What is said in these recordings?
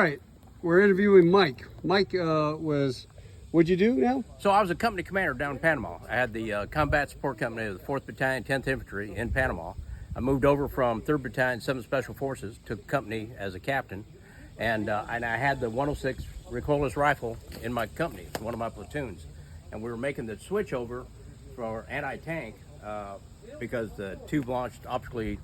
All right, we're interviewing Mike. Mike what'd you do now? So I was a company commander down in Panama. I had the combat support company of the 4th Battalion, 10th Infantry in Panama. I moved over from 3rd Battalion, 7th Special Forces, took company as a captain, and I had the 106 recoilless rifle in my company, one of my platoons. And we were making the switch over for anti-tank because the tube-launched, optically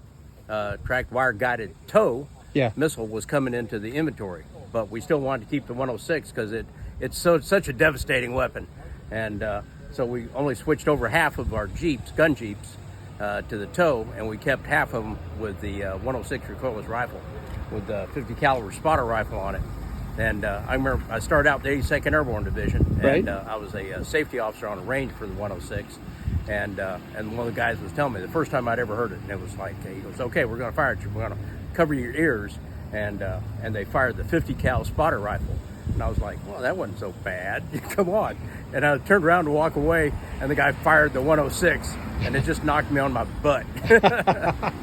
tracked, wire-guided TOW missile was coming into the inventory. But we still wanted to keep the 106 because it's such a devastating weapon. And so we only switched over half of our Jeeps, gun Jeeps, to the TOW, and we kept half of them with the 106 recoilless rifle with the 50 caliber spotter rifle on it. And I remember I started out the 82nd Airborne Division, and I was a safety officer on a range for the 106. And one of the guys was telling me the first time I'd ever heard it, and it was like, he goes, "Okay, we're going to fire at you. We're going to cover your ears." And they fired the 50 cal spotter rifle. And I was like, well, that wasn't so bad. Come on. And I turned around to walk away, and the guy fired the 106, and it just knocked me on my butt.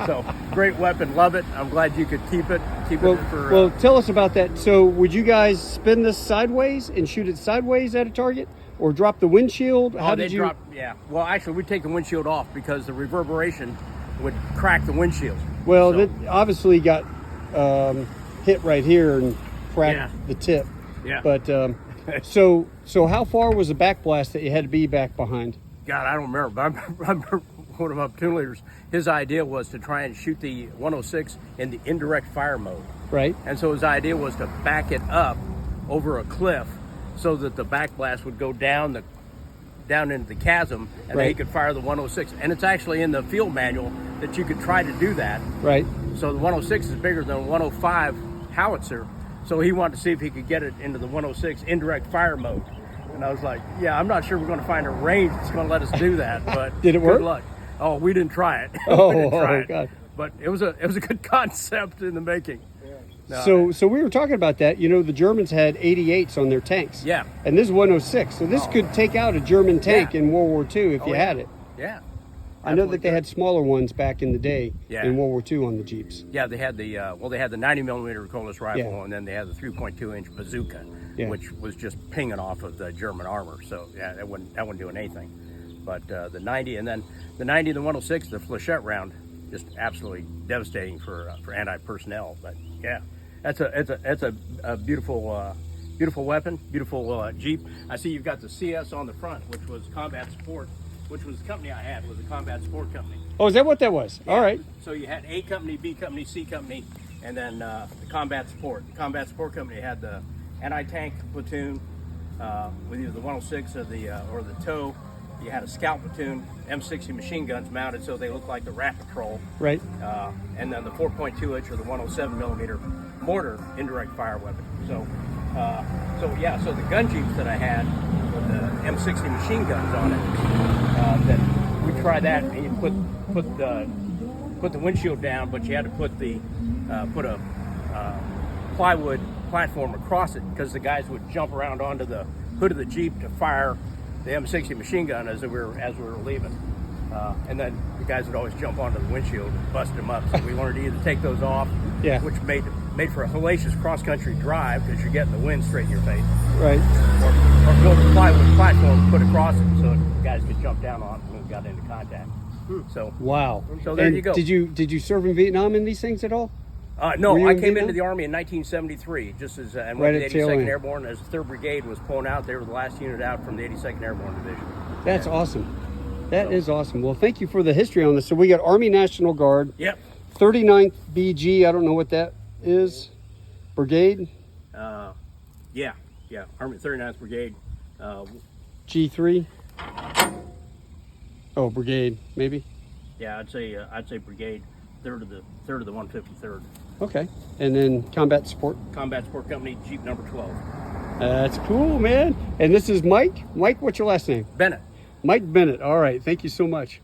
So, great weapon. Love it. I'm glad you could keep it. Well, tell us about that. So, would you guys spin this sideways and shoot it sideways at a target? Or drop the windshield? How did you? Yeah. Well, actually, we'd take the windshield off because the reverberation would crack the windshield. Well, that obviously got hit right here and cracked the tip. Yeah. But so how far was the backblast that you had to be back behind? God, I don't remember. But I remember one of my platoon leaders, his idea was to try and shoot the 106 in the indirect fire mode. Right. And so his idea was to back it up over a cliff so that the backblast would go down into the chasm, and then he could fire the 106. And it's actually in the field manual that you could try to do that. Right. So the 106 is bigger than a 105 howitzer. So he wanted to see if he could get it into the 106 indirect fire mode. And I was like, yeah, I'm not sure we're going to find a range that's going to let us do that. But did it work? Good luck. Oh, we didn't try it. God. But it was a good concept in the making. No, so we were talking about that. You know, the Germans had 88s on their tanks. Yeah. And this is 106. So this could take out a German tank in World War II if you had it. Yeah. I know that they had smaller ones back in the day in World War II on the Jeeps. Yeah, they had the 90 millimeter recoilless rifle, and then they had the 3.2 inch bazooka, which was just pinging off of the German armor. So yeah, that wasn't doing anything. But the 90 and then the 90 and the 106, the flechette round, just absolutely devastating for anti-personnel. But yeah, it's a beautiful beautiful weapon, beautiful Jeep. I see you've got the CS on the front, which was combat support. Which was the company I had, was a combat support company. Oh, is that what that was? Yeah. All right. So you had A company, B company, C company, and then the combat support. The combat support company had the anti-tank platoon with either the 106 or the TOW. You had a scout platoon, M60 machine guns mounted so they looked like the Rat Patrol. Right. And then the 4.2 inch or the 107 millimeter mortar indirect fire weapon. So the gun Jeeps that I had with the M60 machine guns on it, that we tried that, and you put the windshield down, but you had to put a plywood platform across it because the guys would jump around onto the hood of the Jeep to fire the M60 machine gun as we were leaving. And then the guys would always jump onto the windshield and bust them up. So we wanted to either take those off, which made for a hellacious cross-country drive because you're getting the wind straight in your face. Right. Or build a plywood platform, put across it so the guys could jump down on it when we got into contact. So wow. So there you go. Did you serve in Vietnam in these things at all? No, I came into the Army in 1973, just as and went to the 82nd Airborne. As the 3rd Brigade was pulling out, they were the last unit out from the 82nd Airborne Division. That's awesome. That is awesome. Well, thank you for the history on this. So we got Army National Guard. Yep. 39th BG. I don't know what that is. Brigade. Yeah. Army 39th Brigade. G3. Oh, brigade, maybe. Yeah, I'd say brigade. Third of the 153rd. Okay, and then combat support. Combat support company, Jeep number 12. That's cool, man. And this is Mike. Mike, what's your last name? Bennett. Mike Bennett. All right. Thank you so much.